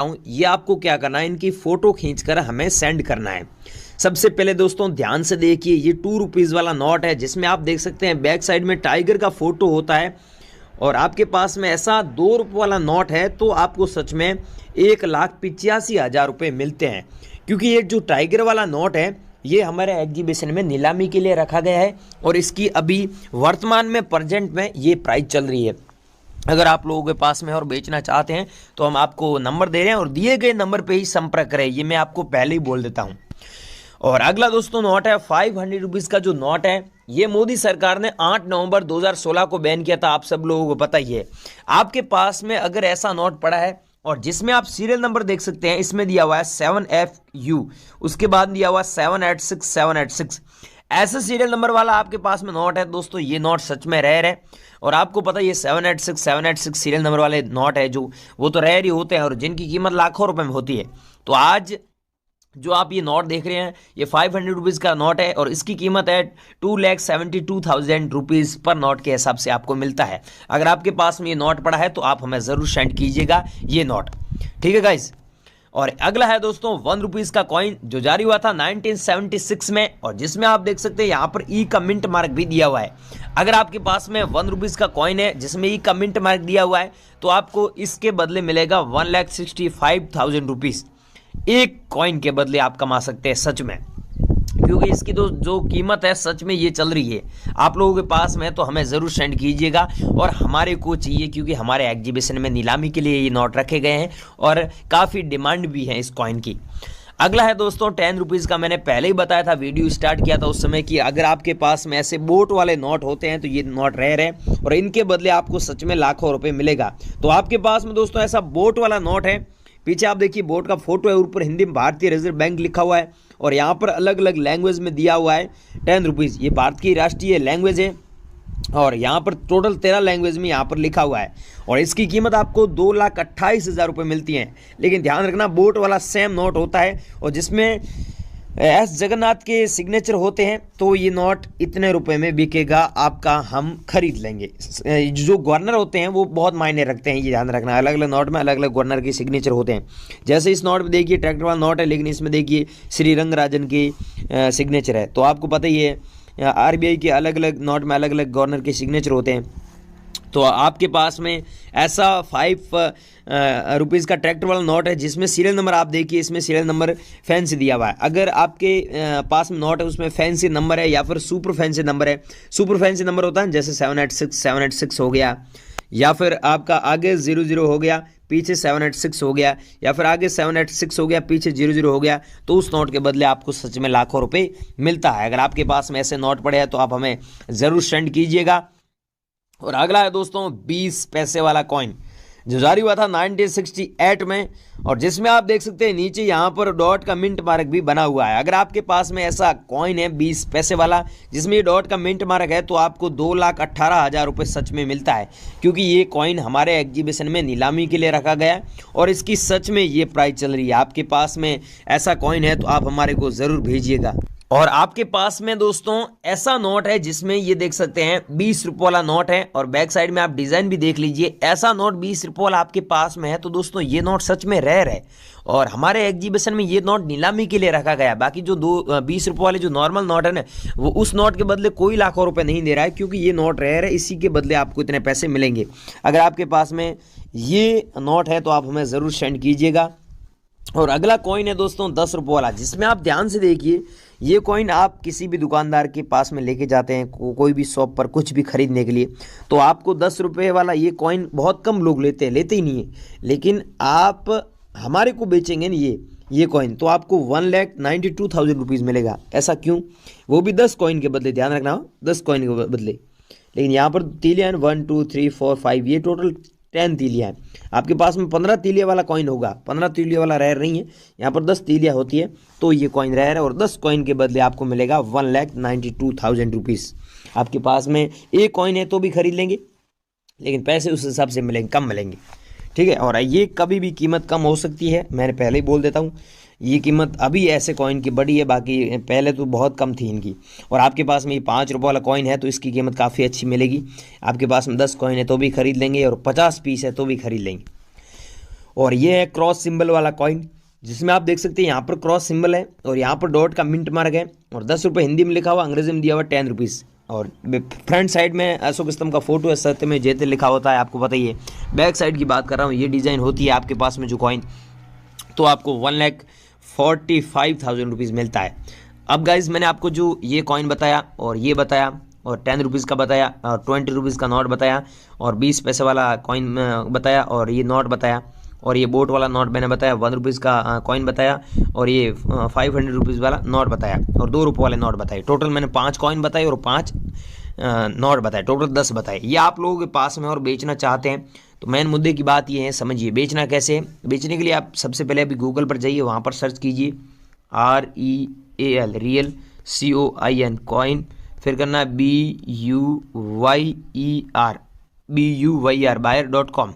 ये आपको क्या करना है, इनकी फोटो खींचकर हमें सेंड करना है। सबसे पहले दोस्तों ध्यान से देखिए, ये 2 रुपीज़ वाला नोट है जिसमें आप देख सकते हैं बैक साइड में टाइगर का फोटो होता है, और आपके पास में ऐसा 2 रुपये वाला नोट है तो आपको सच में 1,85,000 रुपये मिलते हैं। क्योंकि ये जो टाइगर वाला नोट है ये हमारे एग्जीबिशन में नीलामी के लिए रखा गया है, और इसकी अभी वर्तमान में प्रेजेंट में ये प्राइस चल रही है। अगर आप लोगों के पास में और बेचना चाहते हैं तो हम आपको नंबर दे रहे हैं, और दिए गए नंबर पे ही संपर्क करें, ये मैं आपको पहले ही बोल देता हूं। और अगला दोस्तों नोट है 500 रुपीज़ का जो नोट है, ये मोदी सरकार ने 8 नवंबर 2016 को बैन किया था, आप सब लोगों को पता ही है। आपके पास में अगर ऐसा नोट पड़ा है और जिसमें आप सीरियल नंबर देख सकते हैं, इसमें दिया हुआ है 7FU, उसके बाद दिया हुआ 786 ऐसे सीरियल नंबर वाला आपके पास में नोट है दोस्तों, ये नोट सच में रेयर है। और आपको पता है ये 786 सीरियल नंबर वाले नोट है जो वो तो रेयर ही होते हैं और जिनकी कीमत लाखों रुपए में होती है। तो आज जो आप ये नोट देख रहे हैं ये 500 रुपीज़ का नोट है, और इसकी कीमत है 2,72,000 रुपीज़ पर नोट के हिसाब से आपको मिलता है। अगर आपके पास में ये नोट पड़ा है तो आप हमें ज़रूर सेंड कीजिएगा ये नोट, ठीक है गाइज। और अगला है दोस्तों 1 रुपीज़ का कॉइन जो जारी हुआ था 1976 में, और जिसमें आप देख सकते हैं यहाँ पर ई का मिंट मार्क भी दिया हुआ है। अगर आपके पास में 1 रुपीज़ का कॉइन है जिसमें ई का मिंट मार्क दिया हुआ है तो आपको इसके बदले मिलेगा 1,65,000 रुपीज़। एक कॉइन के बदले आप कमा सकते हैं सच में, क्योंकि इसकी तो जो कीमत है सच में ये चल रही है। आप लोगों के पास में तो हमें ज़रूर सेंड कीजिएगा, और हमारे को चाहिए क्योंकि हमारे एग्जीबिशन में नीलामी के लिए ये नोट रखे गए हैं और काफ़ी डिमांड भी है इस कॉइन की। अगला है दोस्तों 10 रुपीज़ का, मैंने पहले ही बताया था, वीडियो स्टार्ट किया था उस समय कि अगर आपके पास में ऐसे बोट वाले नोट होते हैं तो ये नोट रेयर है, और इनके बदले आपको सच में लाखों रुपए मिलेगा। तो आपके पास में दोस्तों ऐसा बोट वाला नोट है, पीछे आप देखिए बोट का फोटो है, ऊपर हिंदी में भारतीय रिजर्व बैंक लिखा हुआ है, और यहाँ पर अलग अलग लैंग्वेज में दिया हुआ है 10 रुपीज़। ये भारत की राष्ट्रीय लैंग्वेज है, और यहाँ पर टोटल 13 लैंग्वेज में यहाँ पर लिखा हुआ है, और इसकी कीमत आपको 2,28,000 रुपये मिलती है। लेकिन ध्यान रखना बोट वाला सेम नोट होता है, और जिसमें एस जगन्नाथ के सिग्नेचर होते हैं, तो ये नोट इतने रुपए में बिकेगा आपका, हम खरीद लेंगे। जो गवर्नर होते हैं वो बहुत मायने रखते हैं, ये ध्यान रखना। अलग अलग नोट में अलग अलग गवर्नर के सिग्नेचर होते हैं। जैसे इस नोट में देखिए ट्रैक्टर वाला नोट है, लेकिन इसमें देखिए श्री रंगराजन की सिग्नेचर है। तो आपको पता ही है RBI के अलग अलग नोट में अलग अलग गवर्नर के सिग्नेचर होते हैं। तो आपके पास में ऐसा 5 रुपीज़ का ट्रैक्टर वाला नोट है जिसमें सीरियल नंबर आप देखिए, इसमें सीरियल नंबर फैंसी दिया हुआ है। अगर आपके पास में नोट है उसमें फैंसी नंबर है या फिर सुपर फैंसी नंबर है, सुपर फैंसी नंबर होता है जैसे 786 हो गया, या फिर आपका आगे 00 हो गया, पीछे 786 हो गया, या फिर आगे 786 हो गया, पीछे 00 हो गया, तो उस नोट के बदले आपको सच में लाखों रुपए मिलता है। अगर आपके पास में ऐसे नोट पड़े हैं तो आप हमें ज़रूर सेंड कीजिएगा। और अगला है दोस्तों 20 पैसे वाला कॉइन जो जारी हुआ था 1968 में, और जिसमें आप देख सकते हैं नीचे यहाँ पर डॉट का मिंट मार्क भी बना हुआ है। अगर आपके पास में ऐसा कॉइन है 20 पैसे वाला जिसमें ये डॉट का मिंट मार्क है तो आपको 2,18,000 रुपये सच में मिलता है, क्योंकि ये कॉइन हमारे एग्जीबिशन में नीलामी के लिए रखा गया है और इसकी सच में ये प्राइस चल रही है। आपके पास में ऐसा कॉइन है तो आप हमारे को ज़रूर भेजिएगा। और आपके पास में दोस्तों ऐसा नोट है जिसमें ये देख सकते हैं 20 रुपये वाला नोट है, और बैक साइड में आप डिज़ाइन भी देख लीजिए। ऐसा नोट 20 रुपये वाला आपके पास में है तो दोस्तों ये नोट सच में रेयर है, और हमारे एग्जीबिशन में ये नोट नीलामी के लिए रखा गया। बाकी जो 20 रुपये वाले जो नॉर्मल नोट है ना, वो उस नोट के बदले कोई लाखों रुपए नहीं दे रहा है, क्योंकि ये नोट रेयर है, इसी के बदले आपको इतने पैसे मिलेंगे। अगर आपके पास में ये नोट है तो आप हमें ज़रूर सेंड कीजिएगा। और अगला कॉइन है दोस्तों 10 रुपये वाला, जिसमें आप ध्यान से देखिए ये कॉइन आप किसी भी दुकानदार के पास में लेके जाते हैं कोई भी शॉप पर कुछ भी खरीदने के लिए, तो आपको 10 रुपये वाला ये कॉइन बहुत कम लोग लेते ही नहीं है, लेकिन आप हमारे को बेचेंगे ना ये कॉइन तो आपको 1,92,000 रुपीज़ मिलेगा। ऐसा क्यों? वो भी 10 कॉइन के बदले, ध्यान रखना हो 10 कॉइन के बदले। लेकिन यहाँ पर तीलियाँ 1 2 3 4 5 ये टोटल 10 तीलियाँ हैं। आपके पास में 15 तीलिया वाला कॉइन होगा, 15 तीलिया वाला रेयर नहीं है, यहाँ पर 10 तीलिया होती है तो ये कॉइन रेयर है, और 10 कॉइन के बदले आपको मिलेगा 1,92,000 रुपीज़। आपके पास में एक कॉइन है तो भी खरीद लेंगे, लेकिन पैसे उस हिसाब से मिलेंगे, कम मिलेंगे, ठीक है। और ये कभी भी कीमत कम हो सकती है, मैंने पहले ही बोल देता हूँ। ये कीमत अभी ऐसे कॉइन की बढ़ी है, बाकी पहले तो बहुत कम थी इनकी। और आपके पास में ये 5 रुपये वाला कॉइन है तो इसकी कीमत काफ़ी अच्छी मिलेगी। आपके पास में 10 कॉइन है तो भी खरीद लेंगे, और 50 पीस है तो भी खरीद लेंगे। और ये है क्रॉस सिंबल वाला कॉइन, जिसमें आप देख सकते हैं यहाँ पर क्रॉस सिंबल है और यहाँ पर डॉट का मिंट मार्क है और 10 रुपये हिंदी में लिखा हुआ, अंग्रेजी में दिया हुआ 10 रुपीज़। और फ्रंट साइड में अशोक स्तंभ का फोटो है, सत्य में जयते लिखा होता है, आपको पता ही है। बैक साइड की बात कर रहा हूँ, ये डिज़ाइन होती है आपके पास में जो कॉइन, तो आपको 1,45,000 रुपीज़ मिलता है। अब गाइज मैंने आपको जो ये कॉइन बताया और ये बताया और 10 रुपीज़ का बताया और 20 रुपीज़ का नोट बताया और 20 पैसे वाला कॉइन बताया और ये नोट बताया और ये बोट वाला नोट मैंने बताया, 1 रुपीज़ का कॉइन बताया और ये 500 रुपीज़ वाला नोट बताया और 2 रुपये वाले नोट बताए। टोटल मैंने 5 कॉइन बताए और 5 नोट बताए, टोटल 10 बताए। ये आप लोगों के पास में और बेचना चाहते हैं तो मेन मुद्दे की बात ये है, समझिए बेचना कैसे है। बेचने के लिए आप सबसे पहले अभी गूगल पर जाइए, वहाँ पर सर्च कीजिए REAL रियल COIN कॉइन, फिर करना BUYER BUYR buyer.com।